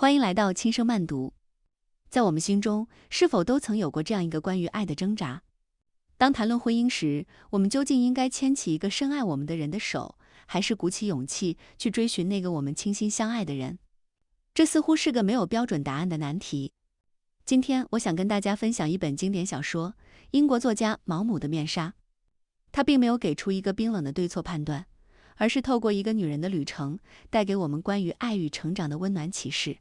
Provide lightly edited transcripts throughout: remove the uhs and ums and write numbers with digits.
欢迎来到轻声慢读。在我们心中，是否都曾有过这样一个关于爱的挣扎？当谈论婚姻时，我们究竟应该牵起一个深爱我们的人的手，还是鼓起勇气去追寻那个我们倾心相爱的人？这似乎是个没有标准答案的难题。今天我想跟大家分享一本经典小说，英国作家毛姆的《面纱》。他并没有给出一个冰冷的对错判断，而是透过一个女人的旅程，带给我们关于爱与成长的温暖启示。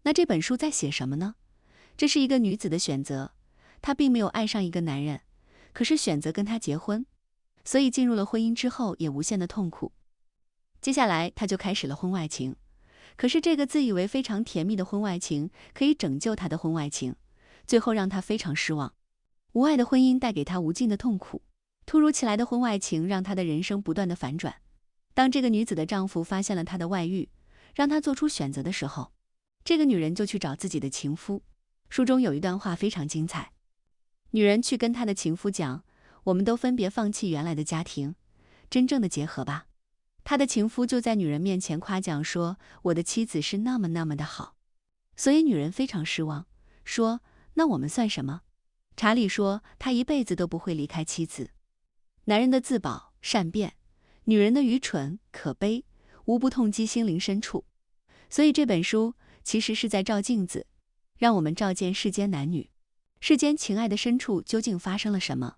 那这本书在写什么呢？这是一个女子的选择，她并没有爱上一个男人，可是选择跟他结婚，所以进入了婚姻之后也无限的痛苦。接下来她就开始了婚外情，可是这个自以为非常甜蜜的婚外情可以拯救她的婚外情，最后让她非常失望。无爱的婚姻带给她无尽的痛苦，突如其来的婚外情让她的人生不断的反转。当这个女子的丈夫发现了她的外遇，让她做出选择的时候，这个女人就去找自己的情夫。书中有一段话非常精彩，女人去跟她的情夫讲，我们都分别放弃原来的家庭，真正的结合吧。她的情夫就在女人面前夸奖说，我的妻子是那么的好。所以女人非常失望，说那我们算什么？查理说他一辈子都不会离开妻子。男人的自保善变，女人的愚蠢可悲，无不痛击心灵深处。所以这本书其实是在照镜子，让我们照见世间男女，世间情爱的深处究竟发生了什么。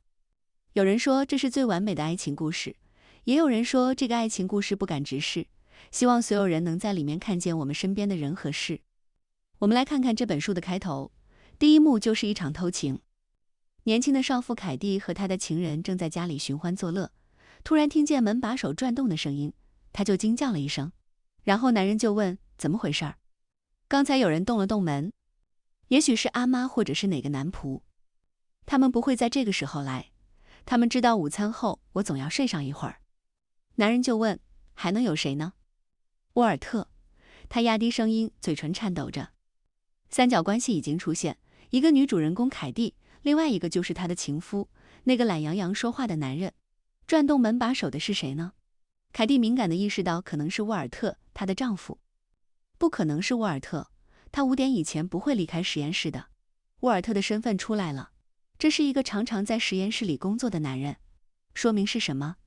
有人说这是最完美的爱情故事，也有人说这个爱情故事不敢直视，希望所有人能在里面看见我们身边的人和事。我们来看看这本书的开头，第一幕就是一场偷情。年轻的少妇凯蒂和他的情人正在家里寻欢作乐，突然听见门把手转动的声音，他就惊叫了一声，然后男人就问怎么回事儿？刚才有人动了动门，也许是阿妈或者是哪个男仆，他们不会在这个时候来，他们知道午餐后我总要睡上一会儿。男人就问还能有谁呢？沃尔特，他压低声音，嘴唇颤抖着。三角关系已经出现，一个女主人公凯蒂，另外一个就是她的情夫，那个懒洋洋说话的男人。转动门把手的是谁呢？凯蒂敏感地意识到可能是沃尔特，她的丈夫。不可能是沃尔特，他5点以前不会离开实验室的。沃尔特的身份出来了，这是一个常常在实验室里工作的男人，说明是什么？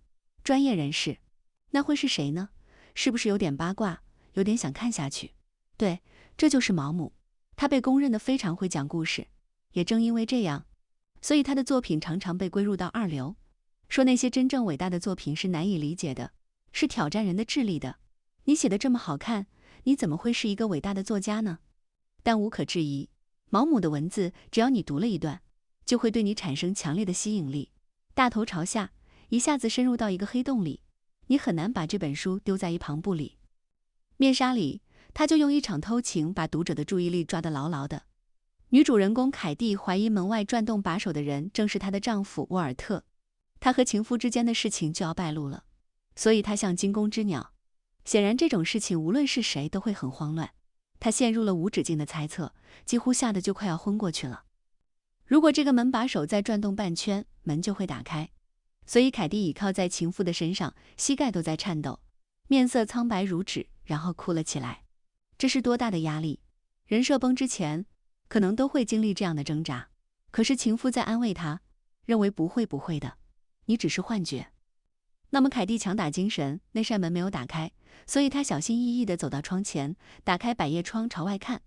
专业人士。那会是谁呢？是不是有点八卦，有点想看下去？对，这就是毛姆，他被公认的非常会讲故事，也正因为这样，所以他的作品常常被归入到二流。说那些真正伟大的作品是难以理解的，是挑战人的智力的。你写得这么好看，你怎么会是一个伟大的作家呢？但无可置疑，毛姆的文字只要你读了一段，就会对你产生强烈的吸引力，大头朝下，一下子深入到一个黑洞里，你很难把这本书丢在一旁不理。面纱里，他就用一场偷情把读者的注意力抓得牢牢的。女主人公凯蒂怀疑门外转动把手的人正是她的丈夫沃尔特，她和情夫之间的事情就要败露了，所以她像惊弓之鸟。显然这种事情无论是谁都会很慌乱，她陷入了无止境的猜测，几乎吓得就快要昏过去了。如果这个门把手再转动半圈，门就会打开。所以凯蒂倚靠在情夫的身上，膝盖都在颤抖，面色苍白如纸，然后哭了起来。这是多大的压力！人设崩之前，可能都会经历这样的挣扎。可是情夫在安慰她，认为不会的，你只是幻觉。那么凯蒂强打精神，那扇门没有打开，所以她小心翼翼地走到窗前，打开百叶窗朝外看，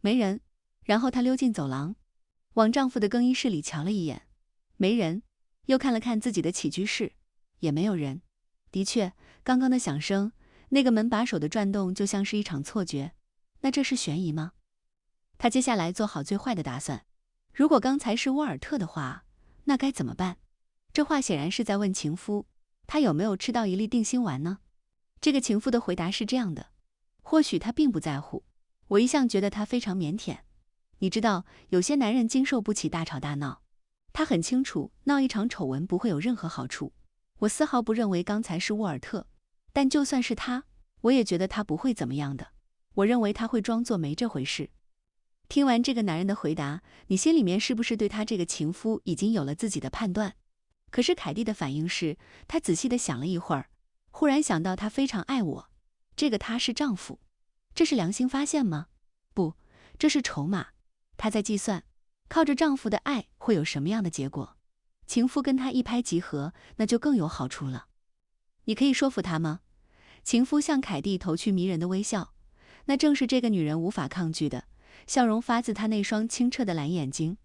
没人。然后她溜进走廊，往丈夫的更衣室里瞧了一眼，没人。又看了看自己的起居室，也没有人。的确，刚刚的响声，那个门把手的转动就像是一场错觉。那这是悬疑吗？她接下来做好最坏的打算。如果刚才是沃尔特的话，那该怎么办？这话显然是在问情夫，他有没有吃到一粒定心丸呢？这个情夫的回答是这样的，或许他并不在乎，我一向觉得他非常腼腆。你知道，有些男人经受不起大吵大闹，他很清楚闹一场丑闻不会有任何好处。我丝毫不认为刚才是沃尔特，但就算是他，我也觉得他不会怎么样的。我认为他会装作没这回事。听完这个男人的回答，你心里面是不是对他这个情夫已经有了自己的判断？可是凯蒂的反应是，她仔细地想了一会儿，忽然想到他非常爱我，这个他是丈夫，这是良心发现吗？这是筹码。她在计算，靠着丈夫的爱会有什么样的结果。情夫跟她一拍即合，那就更有好处了。你可以说服她吗？情夫向凯蒂投去迷人的微笑，那正是这个女人无法抗拒的，笑容发自她那双清澈的蓝眼睛，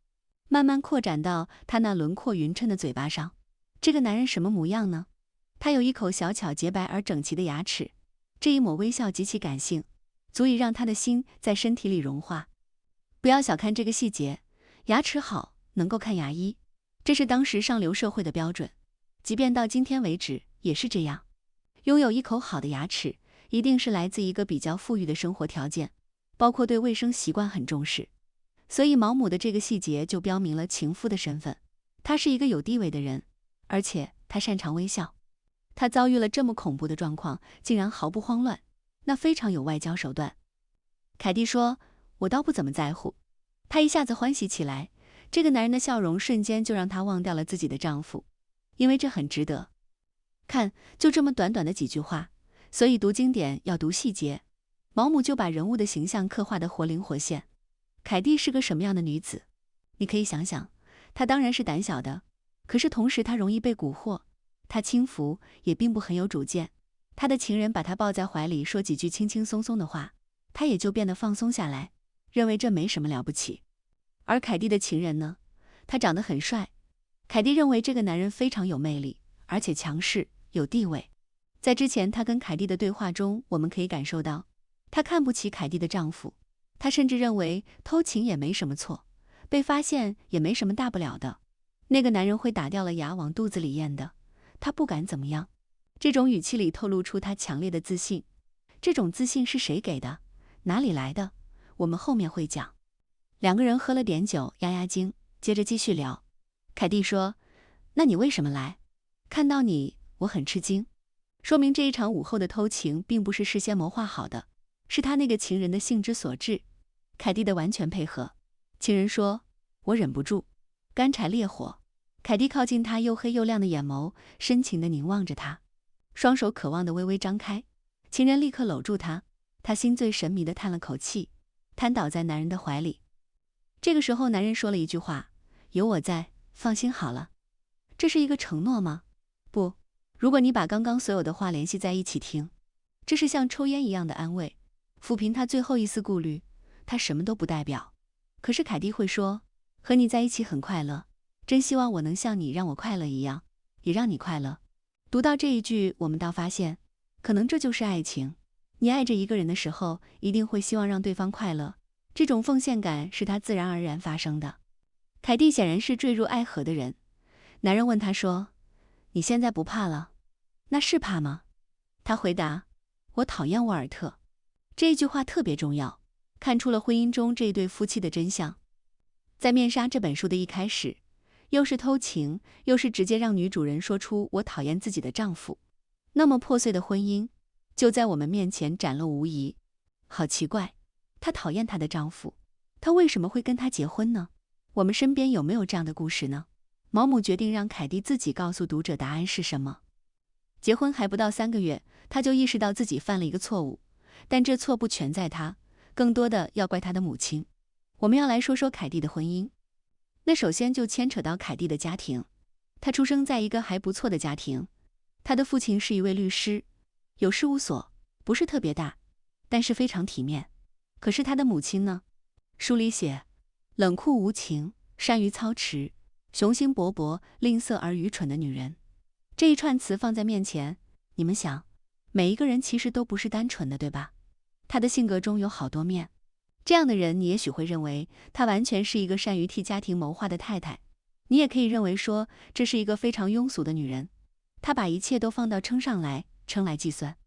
慢慢扩展到她那轮廓匀称的嘴巴上。这个男人什么模样呢？他有一口小巧洁白而整齐的牙齿，这一抹微笑极其感性，足以让他的心在身体里融化。不要小看这个细节，牙齿好能够看牙医，这是当时上流社会的标准，即便到今天为止也是这样。拥有一口好的牙齿，一定是来自一个比较富裕的生活条件，包括对卫生习惯很重视。所以毛姆的这个细节就标明了情夫的身份，他是一个有地位的人，而且他擅长微笑。他遭遇了这么恐怖的状况，竟然毫不慌乱，那非常有外交手段。凯蒂说，我倒不怎么在乎。她一下子欢喜起来，这个男人的笑容瞬间就让她忘掉了自己的丈夫，因为这很值得。看，就这么短短的几句话，所以读经典要读细节。毛姆就把人物的形象刻画得活灵活现。凯蒂是个什么样的女子？你可以想想，她当然是胆小的，可是同时她容易被蛊惑。她轻浮，也并不很有主见。她的情人把她抱在怀里，说几句轻轻松松的话，她也就变得放松下来，认为这没什么了不起。而凯蒂的情人呢？他长得很帅。凯蒂认为这个男人非常有魅力，而且强势，有地位。在之前他跟凯蒂的对话中，我们可以感受到，他看不起凯蒂的丈夫。他甚至认为偷情也没什么错，被发现也没什么大不了的。那个男人会打掉了牙往肚子里咽的。他不敢怎么样，这种语气里透露出他强烈的自信。这种自信是谁给的？哪里来的？我们后面会讲。两个人喝了点酒，压压惊，接着继续聊。凯蒂说，那你为什么来？看到你，我很吃惊。说明这一场午后的偷情并不是事先谋划好的，是他那个情人的性之所至。凯蒂的完全配合。情人说，我忍不住，干柴烈火。凯蒂靠近他又黑又亮的眼眸，深情地凝望着他，双手渴望地微微张开。情人立刻搂住他，他心醉神迷地叹了口气，瘫倒在男人的怀里。这个时候男人说了一句话，有我在，放心好了。这是一个承诺吗？不，如果你把刚刚所有的话联系在一起听，这是像抽烟一样的安慰，抚平他最后一丝顾虑。他什么都不代表，可是凯蒂会说，和你在一起很快乐，真希望我能像你让我快乐一样，也让你快乐。读到这一句，我们倒发现，可能这就是爱情。你爱着一个人的时候，一定会希望让对方快乐，这种奉献感是他自然而然发生的。凯蒂显然是坠入爱河的人。男人问他说，你现在不怕了？那是怕吗？他回答，我讨厌沃尔特。这一句话特别重要，看出了婚姻中这一对夫妻的真相。在《面纱》这本书的一开始，又是偷情，又是直接让女主人说出我讨厌自己的丈夫，那么破碎的婚姻就在我们面前展露无遗。好奇怪，她讨厌她的丈夫，她为什么会跟他结婚呢？我们身边有没有这样的故事呢？毛姆决定让凯蒂自己告诉读者答案是什么。结婚还不到3个月，他就意识到自己犯了一个错误，但这错不全在他，更多的要怪他的母亲。我们要来说说凯蒂的婚姻。那首先就牵扯到凯蒂的家庭。她出生在一个还不错的家庭，她的父亲是一位律师，有事务所，不是特别大，但是非常体面。可是她的母亲呢？书里写，冷酷无情，善于操持，雄心勃勃，吝啬而愚蠢的女人。这一串词放在面前，你们想，每一个人其实都不是单纯的，对吧？她的性格中有好多面。这样的人，你也许会认为她完全是一个善于替家庭谋划的太太，你也可以认为说这是一个非常庸俗的女人，她把一切都放到称上来计算。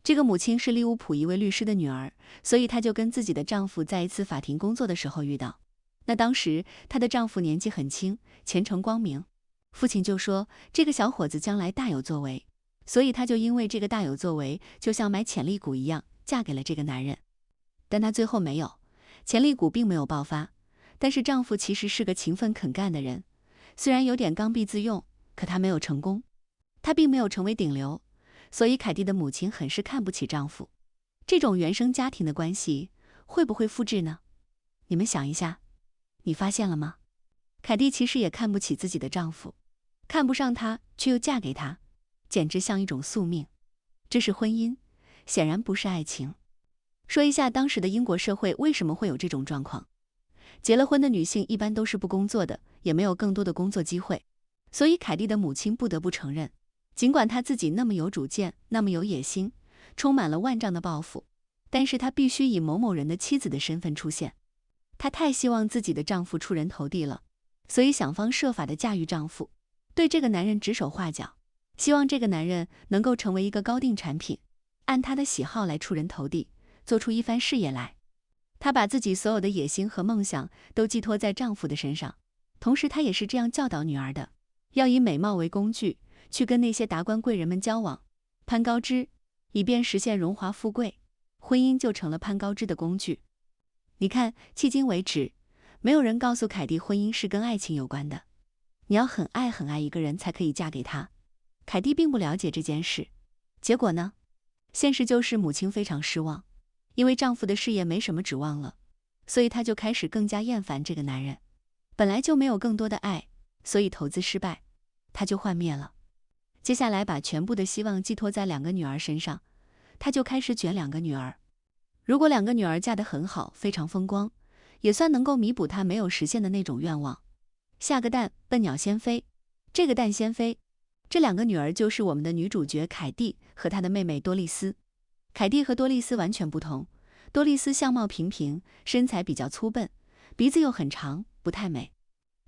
这个母亲是利物浦一位律师的女儿，所以她就跟自己的丈夫在一次法庭工作的时候遇到。那当时她的丈夫年纪很轻，前程光明，父亲就说这个小伙子将来大有作为，所以她就因为这个大有作为，就像买潜力股一样嫁给了这个男人。但她最后没有，潜力股并没有爆发，但是丈夫其实是个勤奋肯干的人，虽然有点刚愎自用，可他没有成功，他并没有成为顶流，所以凯蒂的母亲很是看不起丈夫。这种原生家庭的关系会不会复制呢？你们想一下，你发现了吗？凯蒂其实也看不起自己的丈夫，看不上他，却又嫁给他，简直像一种宿命。这是婚姻，显然不是爱情。说一下当时的英国社会为什么会有这种状况。结了婚的女性一般都是不工作的，也没有更多的工作机会，所以凯蒂的母亲不得不承认，尽管她自己那么有主见，那么有野心，充满了万丈的抱负，但是她必须以某某人的妻子的身份出现。她太希望自己的丈夫出人头地了，所以想方设法地驾驭丈夫，对这个男人指手画脚，希望这个男人能够成为一个高定产品，按她的喜好来出人头地，做出一番事业来。她把自己所有的野心和梦想都寄托在丈夫的身上，同时她也是这样教导女儿的，要以美貌为工具，去跟那些达官贵人们交往，攀高枝，以便实现荣华富贵，婚姻就成了攀高枝的工具。你看，迄今为止，没有人告诉凯蒂婚姻是跟爱情有关的，你要很爱很爱一个人才可以嫁给他。凯蒂并不了解这件事，结果呢？现实就是母亲非常失望，因为丈夫的事业没什么指望了，所以她就开始更加厌烦这个男人。本来就没有更多的爱，所以投资失败，她就幻灭了。接下来把全部的希望寄托在2个女儿身上，她就开始卷2个女儿。如果2个女儿嫁得很好，非常风光，也算能够弥补她没有实现的那种愿望。下个蛋，笨鸟先飞，这个蛋先飞。这2个女儿就是我们的女主角凯蒂和她的妹妹多丽丝。凯蒂和多丽丝完全不同，多丽丝相貌平平，身材比较粗笨，鼻子又很长，不太美。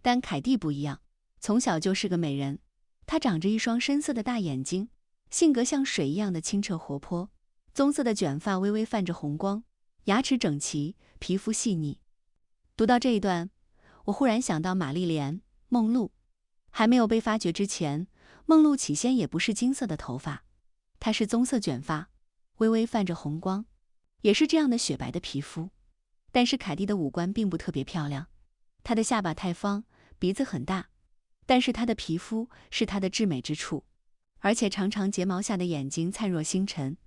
但凯蒂不一样，从小就是个美人。她长着一双深色的大眼睛，性格像水一样的清澈活泼，棕色的卷发微微泛着红光，牙齿整齐，皮肤细腻。读到这一段，我忽然想到玛丽莲·梦露。还没有被发掘之前，梦露起先也不是金色的头发，她是棕色卷发，微微泛着红光，也是这样的雪白的皮肤。但是凯蒂的五官并不特别漂亮，她的下巴太方，鼻子很大，但是她的皮肤是她的至美之处，而且长长睫毛下的眼睛灿若星辰，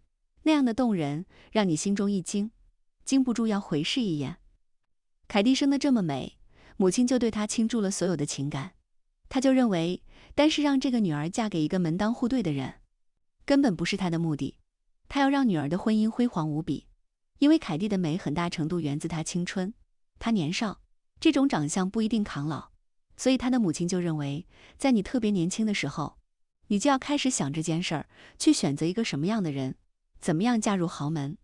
那样的动人，让你心中一惊，禁不住要回视一眼。凯蒂生得这么美，母亲就对她倾注了所有的情感，她就认为单是让这个女儿嫁给一个门当户对的人，根本不是她的目的，她要让女儿的婚姻辉煌无比。因为凯蒂的美很大程度源自她青春，她年少，这种长相不一定抗老，所以她的母亲就认为，在你特别年轻的时候，你就要开始想这件事儿，去选择一个什么样的人，怎么样嫁入豪门。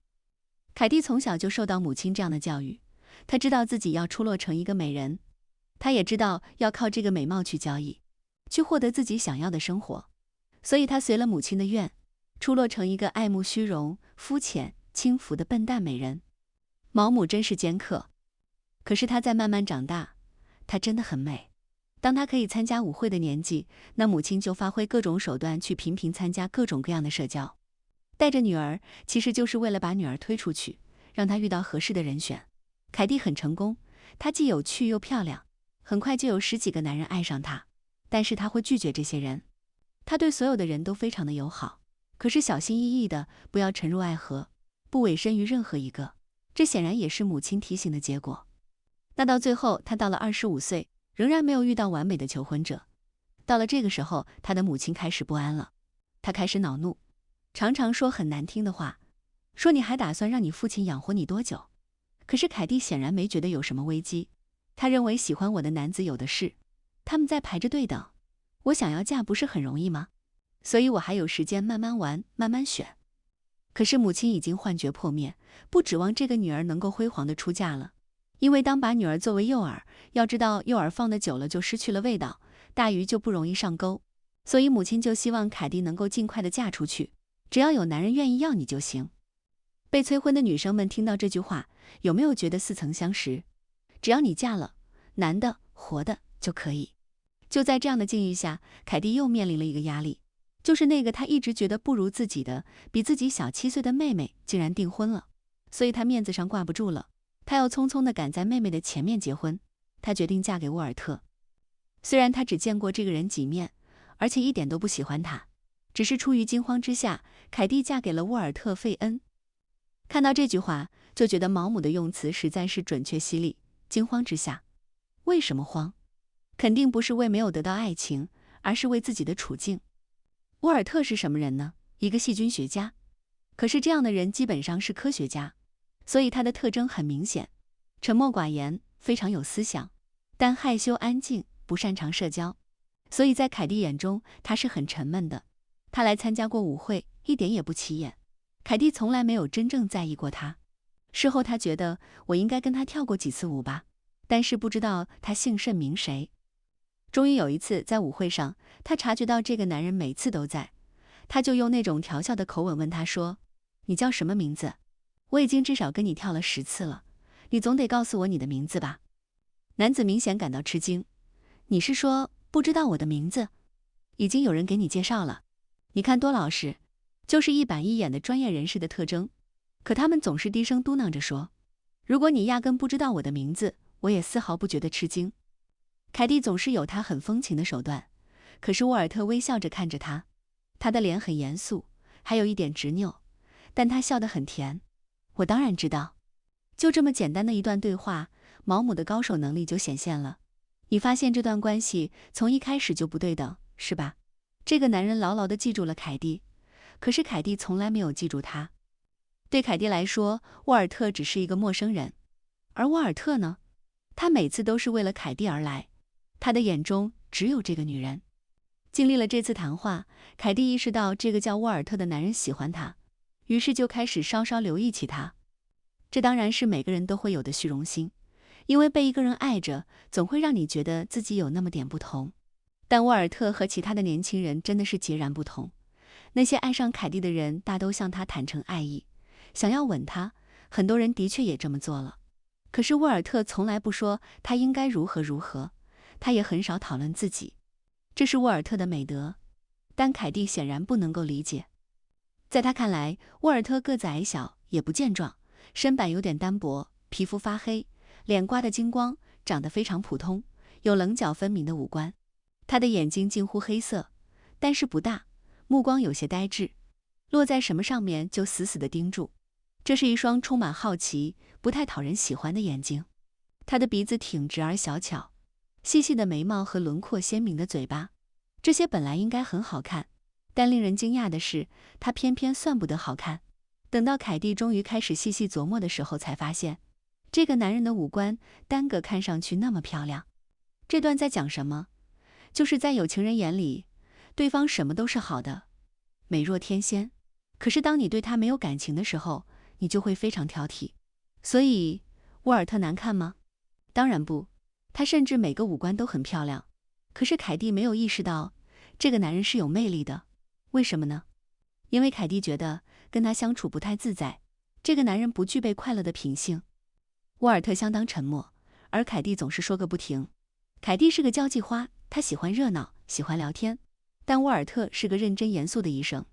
凯蒂从小就受到母亲这样的教育，她知道自己要出落成一个美人，她也知道要靠这个美貌去交易，去获得自己想要的生活，所以她随了母亲的愿，出落成一个爱慕虚荣、肤浅、轻浮的笨蛋美人。毛母真是尖刻，可是她在慢慢长大，她真的很美。当她可以参加舞会的年纪，那母亲就发挥各种手段去频频参加各种各样的社交，带着女儿，其实就是为了把女儿推出去，让她遇到合适的人选。凯蒂很成功，她既有趣又漂亮，很快就有10几个男人爱上她，但是她会拒绝这些人。她对所有的人都非常的友好，可是小心翼翼的，不要沉入爱河，不委身于任何一个，这显然也是母亲提醒的结果。那到最后，她到了25岁，仍然没有遇到完美的求婚者。到了这个时候，她的母亲开始不安了，她开始恼怒，常常说很难听的话，说你还打算让你父亲养活你多久？可是凯蒂显然没觉得有什么危机，她认为喜欢我的男子有的是，他们在排着队等，我想要嫁不是很容易吗？所以我还有时间慢慢玩，慢慢选。可是母亲已经幻觉破灭，不指望这个女儿能够辉煌的出嫁了，因为当把女儿作为诱饵，要知道诱饵放得久了就失去了味道，大鱼就不容易上钩，所以母亲就希望凯蒂能够尽快的嫁出去，只要有男人愿意要你就行。被催婚的女生们听到这句话，有没有觉得似曾相识？只要你嫁了，男的、活的就可以。就在这样的境遇下，凯蒂又面临了一个压力，就是那个她一直觉得不如自己的、比自己小7岁的妹妹竟然订婚了，所以她面子上挂不住了，她要匆匆地赶在妹妹的前面结婚。她决定嫁给沃尔特。虽然她只见过这个人几面，而且一点都不喜欢他，只是出于惊慌之下，凯蒂嫁给了沃尔特·费恩。看到这句话，就觉得毛姆的用词实在是准确犀利。惊慌之下。为什么慌？肯定不是为没有得到爱情，而是为自己的处境。沃尔特是什么人呢？一个细菌学家。可是这样的人基本上是科学家，所以他的特征很明显，沉默寡言，非常有思想，但害羞安静，不擅长社交。所以在凯蒂眼中，他是很沉闷的。他来参加过舞会，一点也不起眼。凯蒂从来没有真正在意过他。事后他觉得我应该跟他跳过几次舞吧，但是不知道他姓甚名谁。终于有一次在舞会上，他察觉到这个男人每次都在，他就用那种调笑的口吻问他说：“你叫什么名字？我已经至少跟你跳了10次了，你总得告诉我你的名字吧？”男子明显感到吃惊：“你是说不知道我的名字？已经有人给你介绍了。你看多老实，就是一板一眼的专业人士的特征。可他们总是低声嘟囔着说，如果你压根不知道我的名字，我也丝毫不觉得吃惊。”凯蒂总是有他很风情的手段，可是沃尔特微笑着看着他，他的脸很严肃，还有一点执拗，但他笑得很甜。我当然知道。就这么简单的一段对话，毛姆的高手能力就显现了。你发现这段关系从一开始就不对等，是吧？这个男人牢牢地记住了凯蒂，可是凯蒂从来没有记住他。对凯蒂来说，沃尔特只是一个陌生人，而沃尔特呢？他每次都是为了凯蒂而来，他的眼中只有这个女人。经历了这次谈话，凯蒂意识到这个叫沃尔特的男人喜欢她，于是就开始稍稍留意起他。这当然是每个人都会有的虚荣心，因为被一个人爱着，总会让你觉得自己有那么点不同。但沃尔特和其他的年轻人真的是截然不同。那些爱上凯蒂的人大都向他坦诚爱意，想要吻他，很多人的确也这么做了。可是沃尔特从来不说他应该如何如何，他也很少讨论自己，这是沃尔特的美德，但凯蒂显然不能够理解。在他看来，沃尔特个子矮小，也不健壮，身板有点单薄，皮肤发黑，脸刮得精光，长得非常普通，有棱角分明的五官。他的眼睛近乎黑色，但是不大，目光有些呆滞，落在什么上面就死死地盯住。这是一双充满好奇、不太讨人喜欢的眼睛。他的鼻子挺直而小巧，细细的眉毛和轮廓鲜明的嘴巴，这些本来应该很好看，但令人惊讶的是，他偏偏算不得好看。等到凯蒂终于开始细细琢磨的时候，才发现，这个男人的五官单个看上去那么漂亮。这段在讲什么？就是在有情人眼里，对方什么都是好的，美若天仙。可是当你对他没有感情的时候，你就会非常挑剔。所以，沃尔特难看吗？当然不，他甚至每个五官都很漂亮。可是凯蒂没有意识到，这个男人是有魅力的。为什么呢？因为凯蒂觉得跟他相处不太自在，这个男人不具备快乐的品性。沃尔特相当沉默，而凯蒂总是说个不停。凯蒂是个交际花，他喜欢热闹，喜欢聊天，但沃尔特是个认真严肃的医生。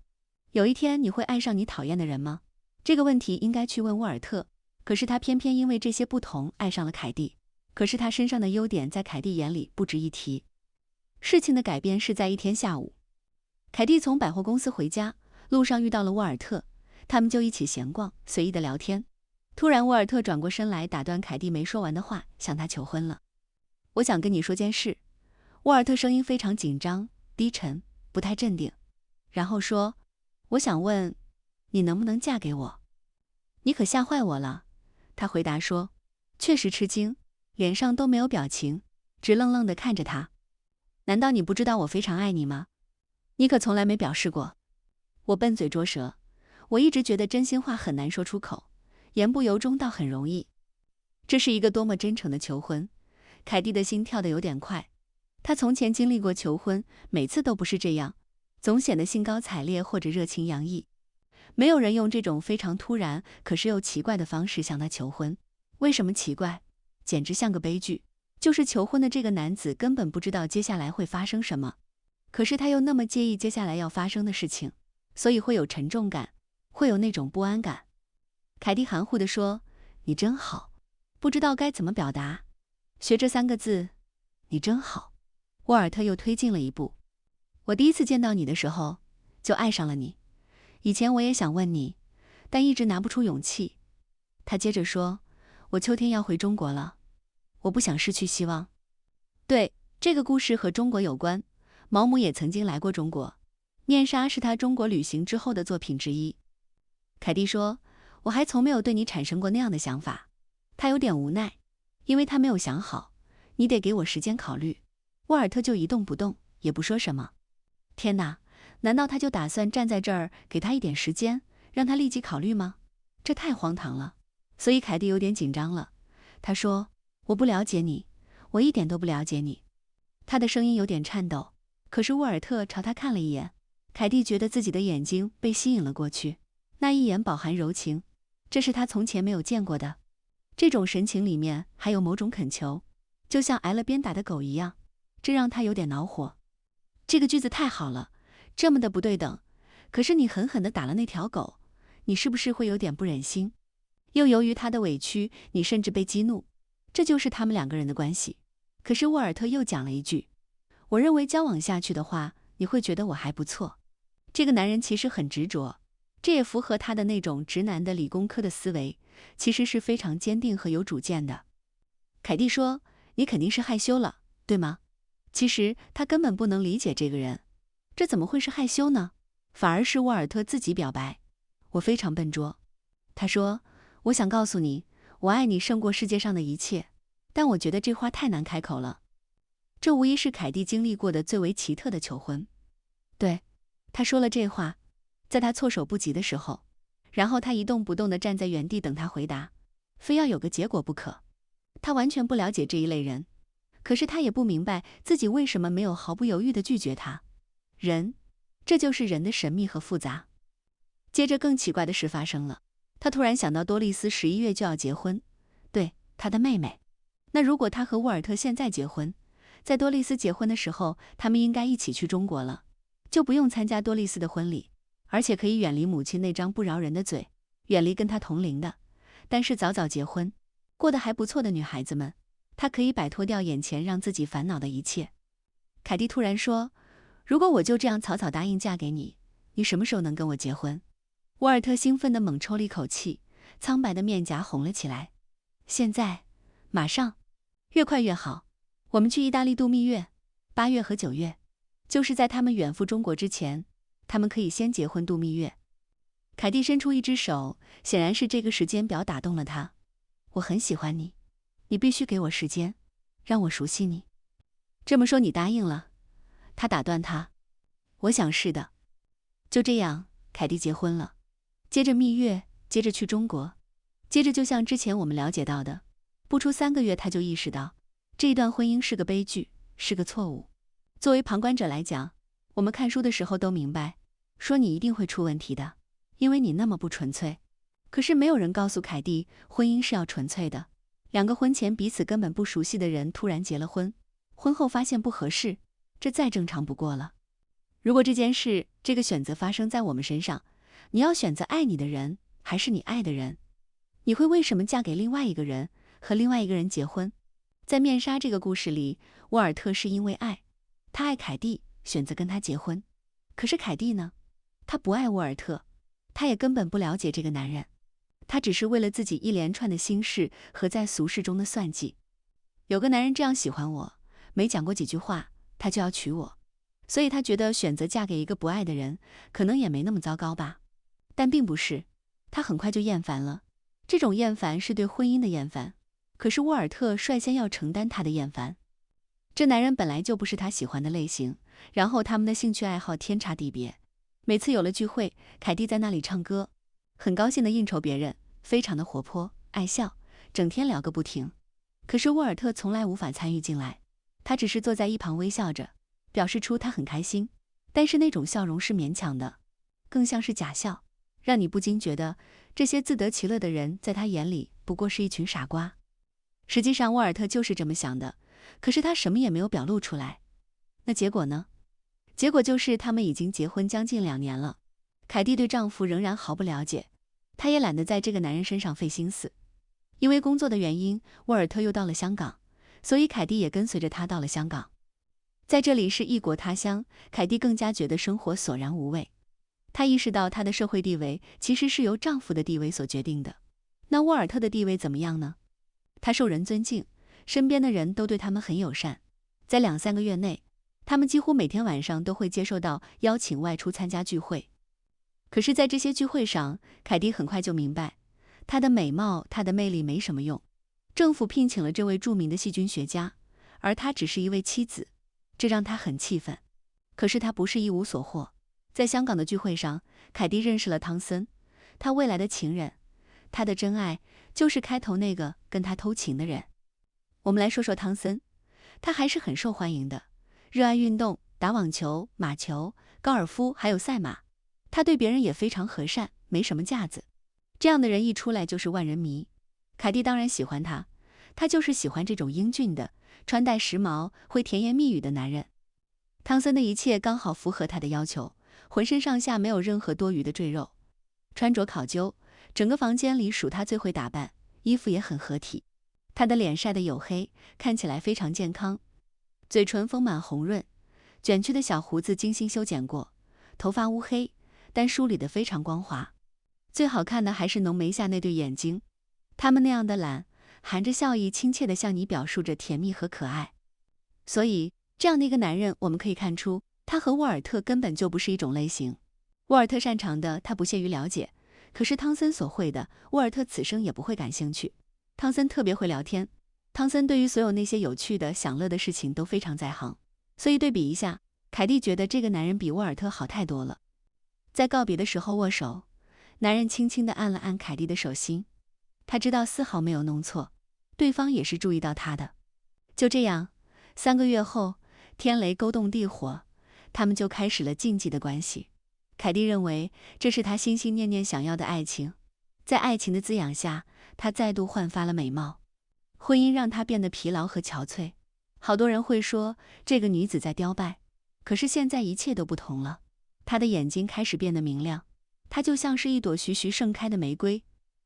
有一天你会爱上你讨厌的人吗？这个问题应该去问沃尔特，可是他偏偏因为这些不同爱上了凯蒂。可是他身上的优点在凯蒂眼里不值一提。事情的改变是在一天下午，凯蒂从百货公司回家，路上遇到了沃尔特，他们就一起闲逛，随意的聊天。突然沃尔特转过身来，打断凯蒂没说完的话，向她求婚了。我想跟你说件事。沃尔特声音非常紧张、低沉，不太镇定，然后说，我想问，你能不能嫁给我？你可吓坏我了。他回答说，确实吃惊，脸上都没有表情，直愣愣地看着他。难道你不知道我非常爱你吗？你可从来没表示过。我笨嘴拙舌，我一直觉得真心话很难说出口，言不由衷倒很容易。这是一个多么真诚的求婚，凯蒂的心跳得有点快。她从前经历过求婚，每次都不是这样，总显得兴高采烈或者热情洋溢。没有人用这种非常突然可是又奇怪的方式向她求婚。为什么奇怪？简直像个悲剧。就是求婚的这个男子根本不知道接下来会发生什么，可是他又那么介意接下来要发生的事情，所以会有沉重感，会有那种不安感。凯蒂含糊地说，你真好，不知道该怎么表达。学这3个字，你真好。沃尔特又推进了一步，我第一次见到你的时候，就爱上了你。以前我也想问你，但一直拿不出勇气。他接着说，我秋天要回中国了。我不想失去希望。对，这个故事和中国有关，毛姆也曾经来过中国。面纱是他中国旅行之后的作品之一。凯蒂说，我还从没有对你产生过那样的想法。他有点无奈，因为他没有想好，你得给我时间考虑。沃尔特就一动不动，也不说什么。天哪，难道他就打算站在这儿给他一点时间，让他立即考虑吗？这太荒唐了。所以凯蒂有点紧张了。他说，我不了解你，我一点都不了解你。他的声音有点颤抖，可是沃尔特朝他看了一眼。凯蒂觉得自己的眼睛被吸引了过去，那一眼饱含柔情，这是他从前没有见过的。这种神情里面还有某种恳求，就像挨了鞭打的狗一样，这让他有点恼火。这个句子太好了，这么的不对等，可是你狠狠地打了那条狗，你是不是会有点不忍心？又由于他的委屈，你甚至被激怒，这就是他们两个人的关系。可是沃尔特又讲了一句，我认为交往下去的话，你会觉得我还不错。这个男人其实很执着，这也符合他的那种直男的理工科的思维，其实是非常坚定和有主见的。凯蒂说，你肯定是害羞了，对吗？其实他根本不能理解这个人，这怎么会是害羞呢？反而是沃尔特自己表白，我非常笨拙。他说，我想告诉你，我爱你胜过世界上的一切，但我觉得这话太难开口了。这无疑是凯蒂经历过的最为奇特的求婚。对，他说了这话，在他措手不及的时候，然后他一动不动地站在原地等他回答，非要有个结果不可。他完全不了解这一类人，可是他也不明白自己为什么没有毫不犹豫地拒绝他。人，这就是人的神秘和复杂。接着更奇怪的事发生了，他突然想到多丽丝11月就要结婚，对，他的妹妹。那如果他和沃尔特现在结婚，在多丽丝结婚的时候，他们应该一起去中国了，就不用参加多丽丝的婚礼，而且可以远离母亲那张不饶人的嘴，远离跟他同龄的，但是早早结婚，过得还不错的女孩子们，他可以摆脱掉眼前让自己烦恼的一切。凯蒂突然说，如果我就这样草草答应嫁给你，你什么时候能跟我结婚？沃尔特兴奋地猛抽了一口气，苍白的面颊红了起来。现在，马上，越快越好。我们去意大利度蜜月，8月和9月，就是在他们远赴中国之前，他们可以先结婚度蜜月。凯蒂伸出一只手，显然是这个时间表打动了他。我很喜欢你，你必须给我时间，让我熟悉你。这么说你答应了？他打断他。我想是的。就这样，凯蒂结婚了。接着蜜月，接着去中国，接着就像之前我们了解到的，不出3个月他就意识到，这一段婚姻是个悲剧，是个错误。作为旁观者来讲，我们看书的时候都明白，说你一定会出问题的，因为你那么不纯粹。可是没有人告诉凯蒂，婚姻是要纯粹的。两个婚前彼此根本不熟悉的人突然结了婚，婚后发现不合适，这再正常不过了。如果这件事，这个选择发生在我们身上，你要选择爱你的人，还是你爱的人？你会为什么嫁给另外一个人，和另外一个人结婚？在面纱这个故事里，沃尔特是因为爱，他爱凯蒂，选择跟他结婚。可是凯蒂呢？他不爱沃尔特，他也根本不了解这个男人，他只是为了自己一连串的心事和在俗世中的算计。有个男人这样喜欢我，没讲过几句话，他就要娶我，所以他觉得选择嫁给一个不爱的人，可能也没那么糟糕吧。但并不是，他很快就厌烦了。这种厌烦是对婚姻的厌烦，可是沃尔特率先要承担他的厌烦。这男人本来就不是他喜欢的类型，然后他们的兴趣爱好天差地别。每次有了聚会，凯蒂在那里唱歌，很高兴地应酬别人，非常的活泼，爱笑，整天聊个不停。可是沃尔特从来无法参与进来，他只是坐在一旁微笑着，表示出他很开心，但是那种笑容是勉强的，更像是假笑，让你不禁觉得这些自得其乐的人在他眼里不过是一群傻瓜。实际上沃尔特就是这么想的，可是他什么也没有表露出来。那结果呢？结果就是他们已经结婚将近2年了，凯蒂对丈夫仍然毫不了解，她也懒得在这个男人身上费心思。因为工作的原因，沃尔特又到了香港，所以凯蒂也跟随着他到了香港。在这里是异国他乡，凯蒂更加觉得生活索然无味。她意识到她的社会地位其实是由丈夫的地位所决定的。那沃尔特的地位怎么样呢？他受人尊敬，身边的人都对他们很友善。在2-3个月内，他们几乎每天晚上都会接受到邀请外出参加聚会。可是在这些聚会上，凯蒂很快就明白，她的美貌、她的魅力没什么用。政府聘请了这位著名的细菌学家，而她只是一位妻子，这让她很气愤。可是她不是一无所获。在香港的聚会上，凯蒂认识了汤森，她未来的情人，她的真爱就是开头那个跟她偷情的人。我们来说说汤森，他还是很受欢迎的，热爱运动，打网球、马球、高尔夫还有赛马。他对别人也非常和善，没什么架子。这样的人一出来就是万人迷。凯蒂当然喜欢他，他就是喜欢这种英俊的、穿戴时髦、会甜言蜜语的男人。汤森的一切刚好符合他的要求，浑身上下没有任何多余的赘肉，穿着考究，整个房间里属他最会打扮，衣服也很合体。他的脸晒得黝黑，看起来非常健康，嘴唇丰满红润，卷曲的小胡子精心修剪过，头发乌黑，但梳理得非常光滑。最好看的还是浓眉下那对眼睛，他们那样的懒，含着笑意，亲切地向你表述着甜蜜和可爱。所以，这样的一个男人，我们可以看出，他和沃尔特根本就不是一种类型。沃尔特擅长的，他不屑于了解；可是汤森所会的，沃尔特此生也不会感兴趣。汤森特别会聊天，汤森对于所有那些有趣的、享乐的事情都非常在行。所以对比一下，凯蒂觉得这个男人比沃尔特好太多了。在告别的时候握手，男人轻轻地按了按凯蒂的手心，他知道丝毫没有弄错，对方也是注意到他的。就这样，3个月后，天雷勾动地火，他们就开始了禁忌的关系。凯蒂认为这是他心心念念想要的爱情，在爱情的滋养下，他再度焕发了美貌。婚姻让他变得疲劳和憔悴，好多人会说这个女子在凋败，可是现在一切都不同了。她的眼睛开始变得明亮，她就像是一朵徐徐盛开的玫瑰，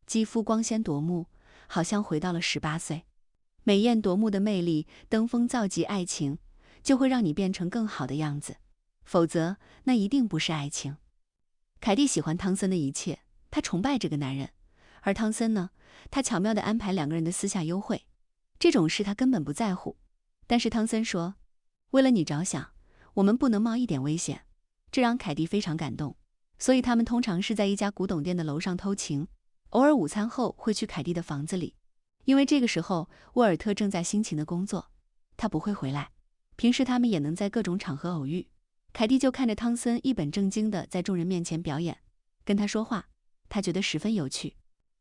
肌肤光鲜夺目，好像回到了18岁。美艳夺目的魅力登峰造极，爱情就会让你变成更好的样子，否则那一定不是爱情。凯蒂喜欢汤森的一切，她崇拜这个男人，而汤森呢，他巧妙地安排2个人的私下幽会，这种事他根本不在乎。但是汤森说，为了你着想，我们不能冒一点危险，这让凯蒂非常感动。所以他们通常是在一家古董店的楼上偷情，偶尔午餐后会去凯蒂的房子里，因为这个时候沃尔特正在辛勤的工作，他不会回来。平时他们也能在各种场合偶遇，凯蒂就看着汤森一本正经地在众人面前表演，跟他说话，他觉得十分有趣。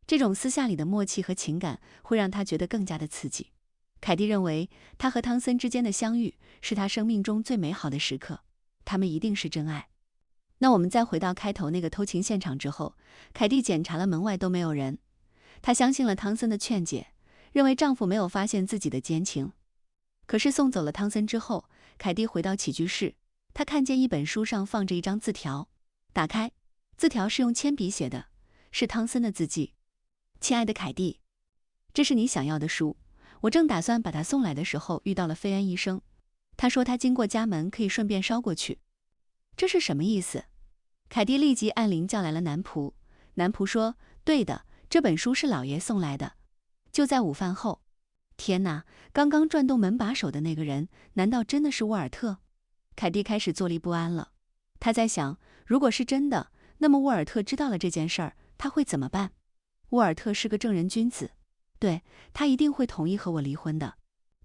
这种私下里的默契和情感会让他觉得更加的刺激。凯蒂认为他和汤森之间的相遇是他生命中最美好的时刻，他们一定是真爱。那我们再回到开头那个偷情现场之后，凯蒂检查了门外都没有人，她相信了汤森的劝解，认为丈夫没有发现自己的奸情。可是送走了汤森之后，凯蒂回到起居室，她看见一本书上放着一张字条，打开，字条是用铅笔写的，是汤森的字迹。亲爱的凯蒂，这是你想要的书，我正打算把它送来的时候遇到了费恩医生，他说他经过家门可以顺便捎过去。这是什么意思？凯蒂立即按铃叫来了男仆，男仆说，对的，这本书是老爷送来的，就在午饭后。天哪，刚刚转动门把手的那个人，难道真的是沃尔特？凯蒂开始坐立不安了，他在想，如果是真的，那么沃尔特知道了这件事儿，他会怎么办？沃尔特是个正人君子，对，他一定会同意和我离婚的。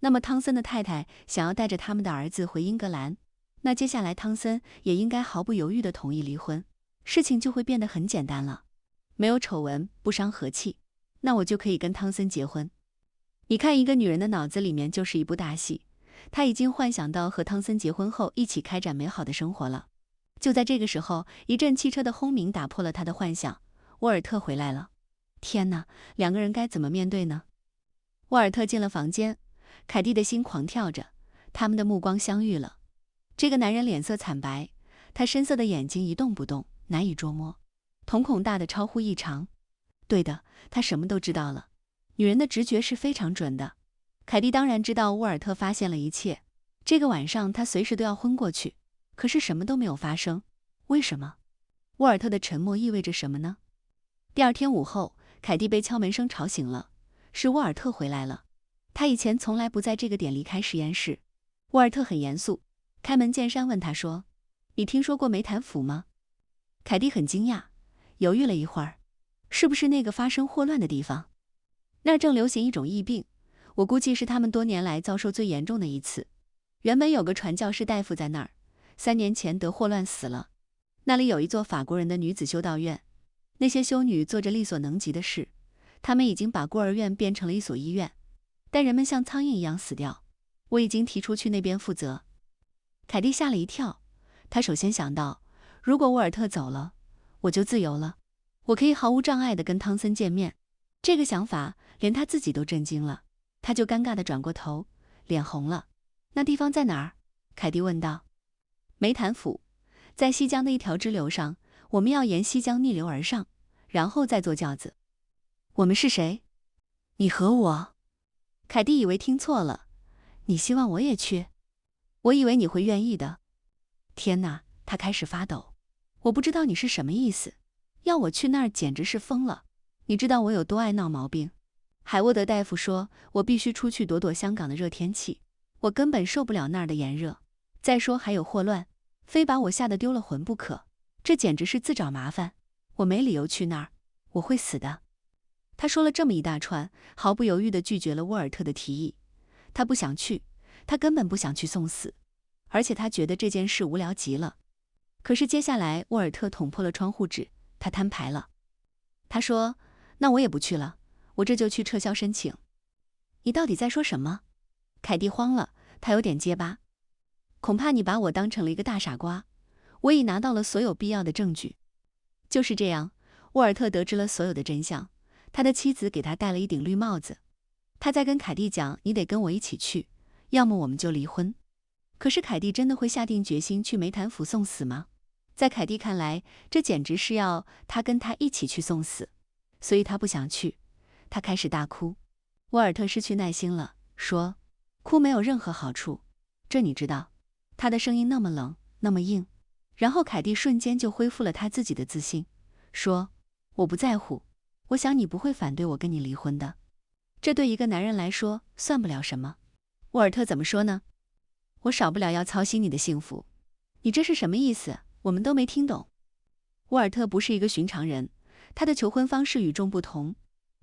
那么汤森的太太想要带着他们的儿子回英格兰，那接下来汤森也应该毫不犹豫地同意离婚，事情就会变得很简单了。没有丑闻，不伤和气，那我就可以跟汤森结婚。你看，一个女人的脑子里面就是一部大戏，她已经幻想到和汤森结婚后一起开展美好的生活了。就在这个时候，一阵汽车的轰鸣打破了她的幻想，沃尔特回来了。天哪，2个人该怎么面对呢？沃尔特进了房间，凯蒂的心狂跳着，他们的目光相遇了。这个男人脸色惨白，他深色的眼睛一动不动，难以捉摸，瞳孔大得超乎异常。对的，他什么都知道了。女人的直觉是非常准的。凯蒂当然知道沃尔特发现了一切，这个晚上他随时都要昏过去，可是什么都没有发生。为什么？沃尔特的沉默意味着什么呢？第2天午后，凯蒂被敲门声吵醒了，是沃尔特回来了。他以前从来不在这个点离开实验室。沃尔特很严肃，开门见山问他说：“你听说过梅坦府吗？”凯蒂很惊讶，犹豫了一会儿，是不是那个发生霍乱的地方？那儿正流行一种疫病，我估计是他们多年来遭受最严重的一次。原本有个传教士大夫在那儿，3年前得霍乱死了。那里有一座法国人的女子修道院，那些修女做着力所能及的事，他们已经把孤儿院变成了一所医院，但人们像苍蝇一样死掉。我已经提出去那边负责。凯蒂吓了一跳，他首先想到，如果沃尔特走了，我就自由了，我可以毫无障碍地跟汤森见面。这个想法连他自己都震惊了，他就尴尬地转过头，脸红了。那地方在哪儿？凯蒂问道。梅坦府，在西江的一条支流上，我们要沿西江逆流而上，然后再坐轿子。我们是谁？你和我。凯蒂以为听错了。你希望我也去？我以为你会愿意的。天哪，他开始发抖。我不知道你是什么意思，要我去那儿简直是疯了。你知道我有多爱闹毛病？海沃德大夫说，我必须出去躲躲香港的热天气，我根本受不了那儿的炎热。再说还有霍乱，非把我吓得丢了魂不可。这简直是自找麻烦，我没理由去那儿，我会死的。他说了这么一大串，毫不犹豫地拒绝了沃尔特的提议。他不想去，他根本不想去送死，而且他觉得这件事无聊极了。可是接下来沃尔特捅破了窗户纸，他摊牌了。他说：“那我也不去了，我这就去撤销申请。”你到底在说什么？凯蒂慌了，他有点结巴。恐怕你把我当成了一个大傻瓜，我已拿到了所有必要的证据。就是这样，沃尔特得知了所有的真相。他的妻子给他戴了一顶绿帽子。他在跟凯蒂讲，你得跟我一起去，要么我们就离婚。可是凯蒂真的会下定决心去梅坦府送死吗？在凯蒂看来，这简直是要他跟他一起去送死，所以他不想去。他开始大哭。沃尔特失去耐心了，说：“哭没有任何好处，这你知道。”他的声音那么冷，那么硬。然后凯蒂瞬间就恢复了他自己的自信，说：“我不在乎，我想你不会反对我跟你离婚的。这对一个男人来说算不了什么。”沃尔特怎么说呢？我少不了要操心你的幸福。你这是什么意思？我们都没听懂。沃尔特不是一个寻常人，他的求婚方式与众不同，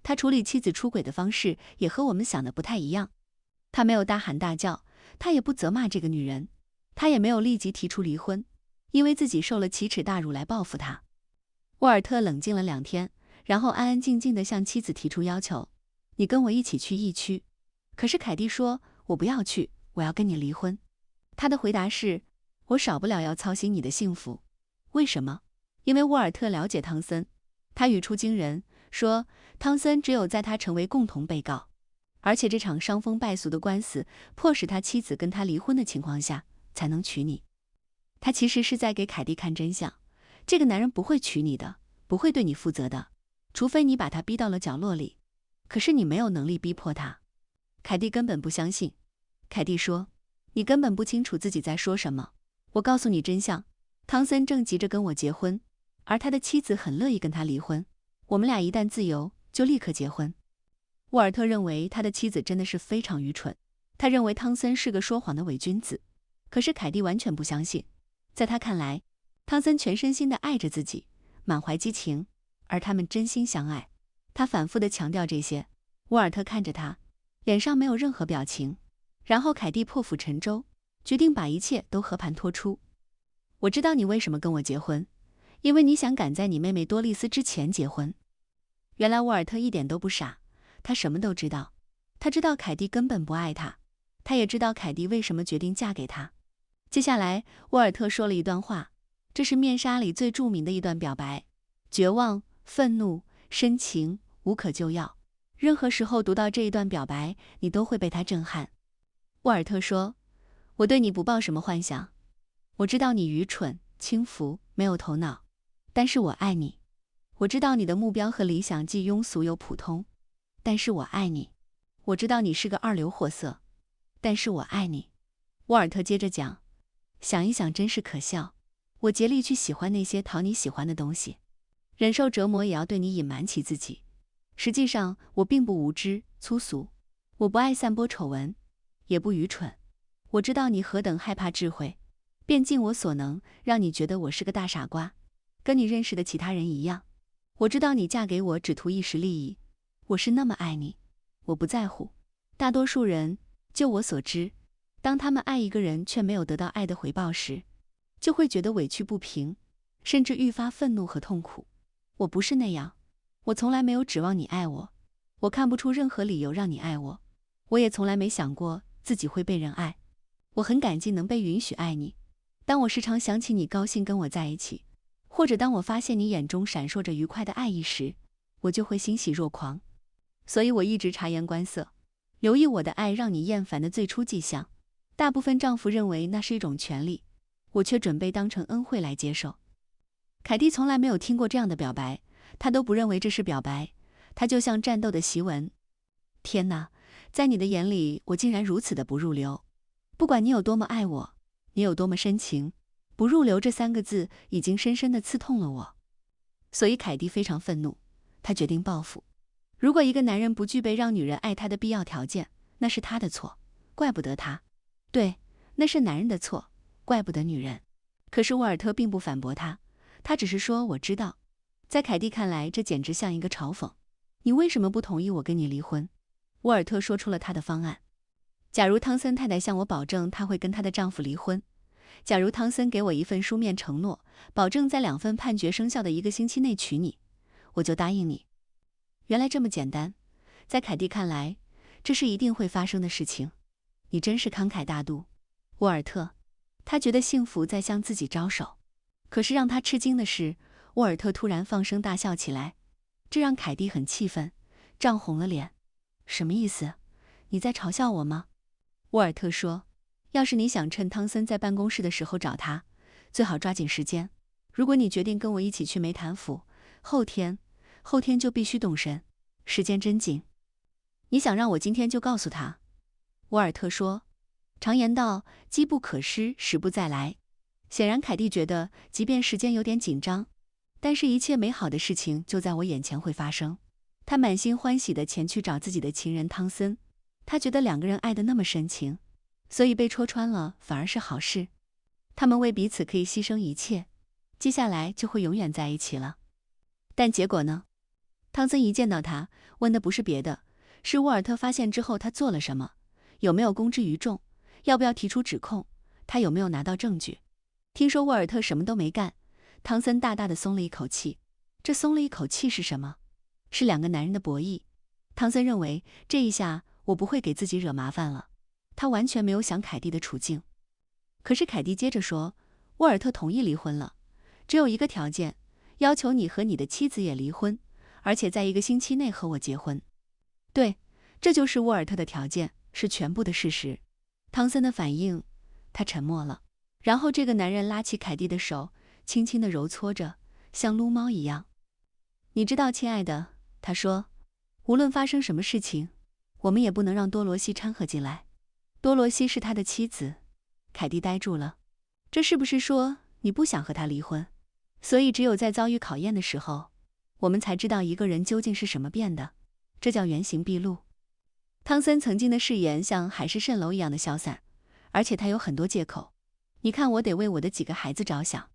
他处理妻子出轨的方式也和我们想的不太一样。他没有大喊大叫，他也不责骂这个女人，他也没有立即提出离婚，因为自己受了奇耻大辱来报复他。沃尔特冷静了2天，然后安安静静地向妻子提出要求：“你跟我一起去疫区。”可是凯蒂说：“我不要去，我要跟你离婚。”他的回答是：“我少不了要操心你的幸福。”为什么？因为沃尔特了解汤森。他语出惊人，说汤森只有在他成为共同被告，而且这场伤风败俗的官司迫使他妻子跟他离婚的情况下，才能娶你。他其实是在给凯蒂看真相，这个男人不会娶你的，不会对你负责的，除非你把他逼到了角落里。可是你没有能力逼迫他。凯蒂根本不相信。凯蒂说：“你根本不清楚自己在说什么。我告诉你真相，汤森正急着跟我结婚，而他的妻子很乐意跟他离婚。我们俩一旦自由，就立刻结婚。”沃尔特认为他的妻子真的是非常愚蠢，他认为汤森是个说谎的伪君子。可是凯蒂完全不相信，在他看来，汤森全身心地爱着自己，满怀激情，而他们真心相爱。他反复地强调这些。沃尔特看着他，脸上没有任何表情。然后凯蒂破釜沉舟，决定把一切都和盘托出。我知道你为什么跟我结婚，因为你想赶在你妹妹多丽丝之前结婚。原来沃尔特一点都不傻，他什么都知道。他知道凯蒂根本不爱他，他也知道凯蒂为什么决定嫁给他。接下来，沃尔特说了一段话，这是面纱里最著名的一段表白：绝望、愤怒、深情，无可救药。任何时候读到这一段表白，你都会被他震撼。沃尔特说：“我对你不抱什么幻想，我知道你愚蠢、轻浮、没有头脑，但是我爱你。我知道你的目标和理想既庸俗又普通，但是我爱你。我知道你是个二流货色，但是我爱你。”沃尔特接着讲：“想一想真是可笑，我竭力去喜欢那些讨你喜欢的东西，忍受折磨也要对你隐瞒起自己。实际上我并不无知、粗俗，我不爱散播丑闻，也不愚蠢。我知道你何等害怕智慧，便尽我所能让你觉得我是个大傻瓜，跟你认识的其他人一样。我知道你嫁给我只图一时利益，我是那么爱你，我不在乎。大多数人，就我所知，当他们爱一个人却没有得到爱的回报时，就会觉得委屈不平，甚至愈发愤怒和痛苦。我不是那样，我从来没有指望你爱我，我看不出任何理由让你爱我，我也从来没想过自己会被人爱。我很感激能被允许爱你。当我时常想起你高兴跟我在一起，或者当我发现你眼中闪烁着愉快的爱意时，我就会欣喜若狂。所以我一直察言观色，留意我的爱让你厌烦的最初迹象。大部分丈夫认为那是一种权利，我却准备当成恩惠来接受。凯蒂从来没有听过这样的表白，她都不认为这是表白，它就像战斗的檄文。天哪，在你的眼里，我竟然如此的不入流。不管你有多么爱我，你有多么深情，不入流这3个字已经深深地刺痛了我。所以凯蒂非常愤怒，她决定报复。如果一个男人不具备让女人爱他的必要条件，那是他的错，怪不得他。对，那是男人的错，怪不得女人。可是沃尔特并不反驳他，他只是说我知道。在凯蒂看来，这简直像一个嘲讽。你为什么不同意我跟你离婚？沃尔特说出了他的方案。假如汤森太太向我保证她会跟她的丈夫离婚，假如汤森给我一份书面承诺，保证在2份判决生效的1个星期内娶你，我就答应你。原来这么简单，在凯蒂看来，这是一定会发生的事情。你真是慷慨大度，沃尔特。他觉得幸福在向自己招手。可是让他吃惊的是，沃尔特突然放声大笑起来，这让凯蒂很气愤，涨红了脸。什么意思？你在嘲笑我吗？沃尔特说，要是你想趁汤森在办公室的时候找他，最好抓紧时间。如果你决定跟我一起去梅坦府，后天就必须动身，时间真紧。你想让我今天就告诉他？沃尔特说，常言道，机不可失，时不再来。显然凯蒂觉得，即便时间有点紧张，但是一切美好的事情就在我眼前会发生。他满心欢喜地前去找自己的情人汤森，他觉得2个人爱得那么深情，所以被戳穿了反而是好事。他们为彼此可以牺牲一切，接下来就会永远在一起了。但结果呢？汤森一见到他，问的不是别的，是沃尔特发现之后他做了什么，有没有公之于众，要不要提出指控，他有没有拿到证据。听说沃尔特什么都没干，汤森大大的松了一口气。这松了一口气是什么？是2个男人的博弈。汤森认为，这一下我不会给自己惹麻烦了。他完全没有想凯蒂的处境。可是凯蒂接着说，沃尔特同意离婚了，只有一个条件，要求你和你的妻子也离婚，而且在1个星期内和我结婚。对，这就是沃尔特的条件，是全部的事实。汤森的反应，他沉默了。然后这个男人拉起凯蒂的手，轻轻地揉搓着，像撸猫一样。你知道，亲爱的，他说，无论发生什么事情，我们也不能让多罗西掺和进来。多罗西是他的妻子。凯蒂呆住了。这是不是说你不想和他离婚？所以只有在遭遇考验的时候，我们才知道一个人究竟是什么变的。这叫原形毕露。汤森曾经的誓言像海市蜃楼一样的消散，而且他有很多借口。你看，我得为我的几个孩子着想。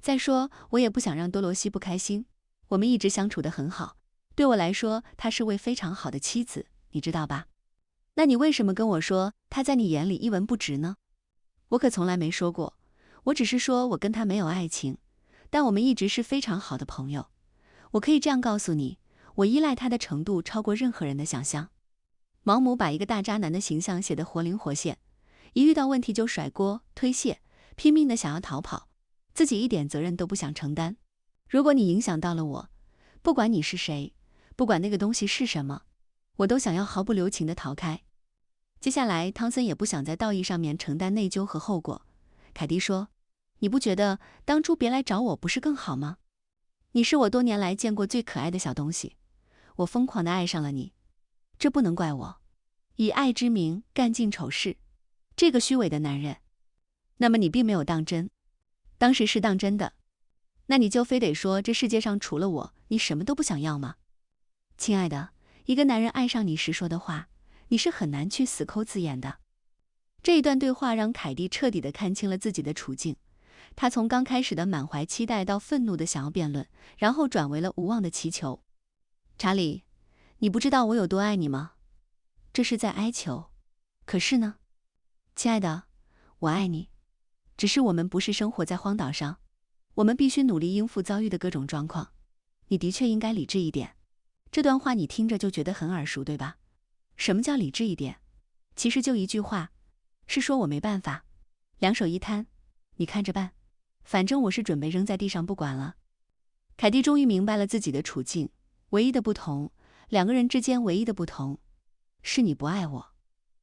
再说，我也不想让多罗西不开心。我们一直相处得很好，对我来说，她是位非常好的妻子，你知道吧？那你为什么跟我说她在你眼里一文不值呢？我可从来没说过，我只是说我跟她没有爱情，但我们一直是非常好的朋友。我可以这样告诉你，我依赖她的程度超过任何人的想象。毛姆把一个大渣男的形象写得活灵活现，一遇到问题就甩锅推卸，拼命的想要逃跑，自己一点责任都不想承担。如果你影响到了我，不管你是谁，不管那个东西是什么，我都想要毫不留情地逃开。接下来，汤森也不想在道义上面承担内疚和后果。凯蒂说，你不觉得当初别来找我不是更好吗？你是我多年来见过最可爱的小东西，我疯狂地爱上了你。这不能怪我，以爱之名干尽丑事，这个虚伪的男人。那么你并没有当真？当时是当真的。那你就非得说这世界上除了我，你什么都不想要吗？亲爱的，一个男人爱上你时说的话，你是很难去死抠字眼的。这一段对话让凯蒂彻底地看清了自己的处境。他从刚开始的满怀期待到愤怒的想要辩论，然后转为了无望的祈求。查理，你不知道我有多爱你吗？这是在哀求。可是呢？亲爱的，我爱你。只是我们不是生活在荒岛上，我们必须努力应付遭遇的各种状况。你的确应该理智一点。这段话你听着就觉得很耳熟，对吧？什么叫理智一点？其实就一句话，是说我没办法。两手一摊，你看着办。反正我是准备扔在地上不管了。凯蒂终于明白了自己的处境，唯一的不同，两个人之间唯一的不同，是你不爱我。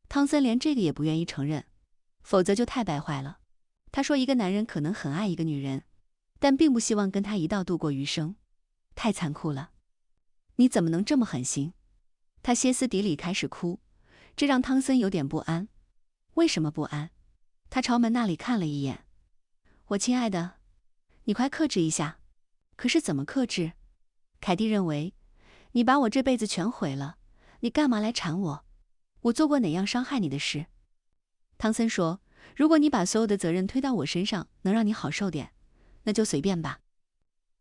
汤森连这个也不愿意承认，否则就太败坏了。他说一个男人可能很爱一个女人，但并不希望跟她一道度过余生，太残酷了。你怎么能这么狠心？他歇斯底里开始哭，这让汤森有点不安。为什么不安？他朝门那里看了一眼。我亲爱的，你快克制一下。可是怎么克制？凯蒂认为，你把我这辈子全毁了，你干嘛来缠我？我做过哪样伤害你的事？汤森说，如果你把所有的责任推到我身上，能让你好受点，那就随便吧。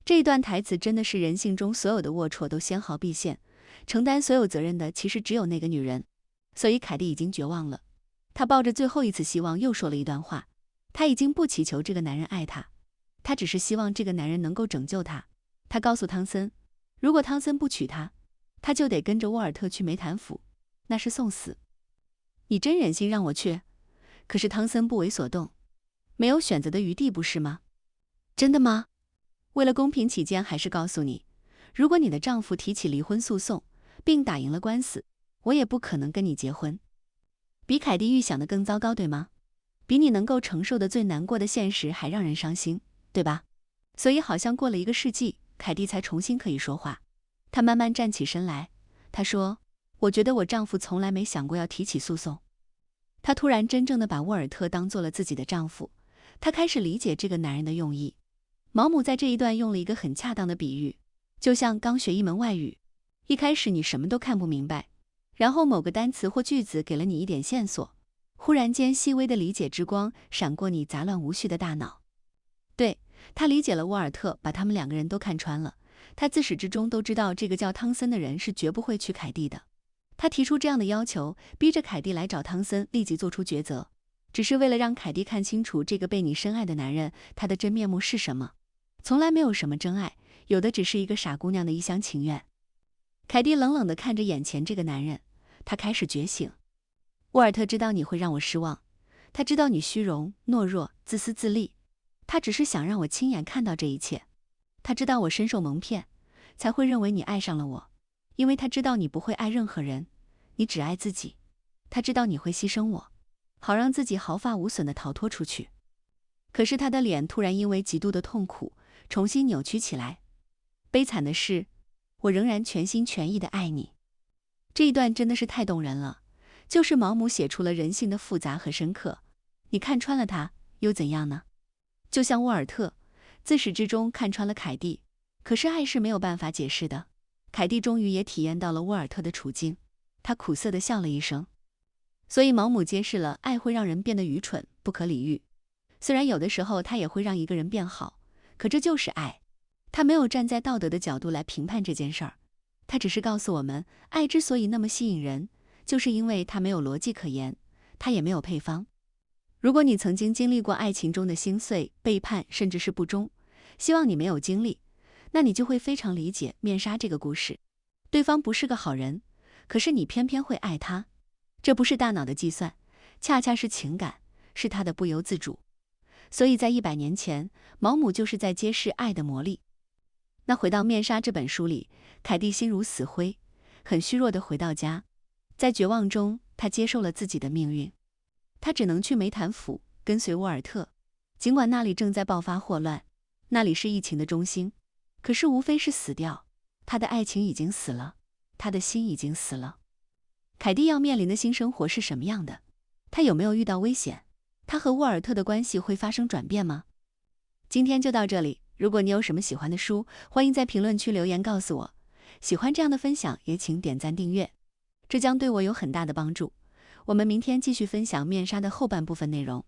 这一段台词真的是人性中所有的龌龊都纤毫毕现，承担所有责任的其实只有那个女人。所以凯蒂已经绝望了，她抱着最后一次希望又说了一段话。她已经不祈求这个男人爱她，她只是希望这个男人能够拯救她。她告诉汤森，如果汤森不娶她，她就得跟着沃尔特去梅坦府，那是送死。你真忍心让我去？可是汤森不为所动，没有选择的余地，不是吗？真的吗？为了公平起见，还是告诉你，如果你的丈夫提起离婚诉讼，并打赢了官司，我也不可能跟你结婚。比凯蒂预想的更糟糕，对吗？比你能够承受的最难过的现实还让人伤心，对吧？所以好像过了1个世纪，凯蒂才重新可以说话。她慢慢站起身来，她说，我觉得我丈夫从来没想过要提起诉讼。她突然真正的把沃尔特当做了自己的丈夫，她开始理解这个男人的用意。毛姆在这一段用了一个很恰当的比喻，就像刚学一门外语，一开始你什么都看不明白，然后某个单词或句子给了你一点线索，忽然间细微的理解之光闪过你杂乱无序的大脑。对，他理解了沃尔特，把他们2个人都看穿了。他自始至终都知道这个叫汤森的人是绝不会娶凯蒂的。他提出这样的要求，逼着凯蒂来找汤森立即做出抉择，只是为了让凯蒂看清楚这个被你深爱的男人，他的真面目是什么。从来没有什么真爱，有的只是一个傻姑娘的一厢情愿。凯蒂冷冷地看着眼前这个男人，他开始觉醒。沃尔特知道你会让我失望，他知道你虚荣、懦弱、自私自利，他只是想让我亲眼看到这一切。他知道我深受蒙骗，才会认为你爱上了我，因为他知道你不会爱任何人，你只爱自己。他知道你会牺牲我，好让自己毫发无损地逃脱出去。可是他的脸突然因为极度的痛苦重新扭曲起来。悲惨的是，我仍然全心全意地爱你。这一段真的是太动人了，就是毛姆写出了人性的复杂和深刻。你看穿了他，又怎样呢？就像沃尔特，自始至终看穿了凯蒂，可是爱是没有办法解释的。凯蒂终于也体验到了沃尔特的处境，他苦涩地笑了一声。所以毛姆揭示了爱会让人变得愚蠢，不可理喻。虽然有的时候他也会让一个人变好，可这就是爱。他没有站在道德的角度来评判这件事儿，他只是告诉我们，爱之所以那么吸引人，就是因为它没有逻辑可言，它也没有配方。如果你曾经经历过爱情中的心碎、背叛，甚至是不忠，希望你没有经历，那你就会非常理解面纱这个故事。对方不是个好人，可是你偏偏会爱他，这不是大脑的计算，恰恰是情感，是他的不由自主。所以在100年前，毛姆就是在揭示爱的魔力。那回到《面纱》这本书里，凯蒂心如死灰，很虚弱地回到家，在绝望中，她接受了自己的命运。她只能去梅坦府，跟随沃尔特，尽管那里正在爆发霍乱，那里是疫情的中心，可是无非是死掉。她的爱情已经死了，她的心已经死了。凯蒂要面临的新生活是什么样的？她有没有遇到危险？她和沃尔特的关系会发生转变吗？今天就到这里。如果你有什么喜欢的书，欢迎在评论区留言告诉我。喜欢这样的分享，也请点赞订阅。这将对我有很大的帮助。我们明天继续分享面纱的后半部分内容。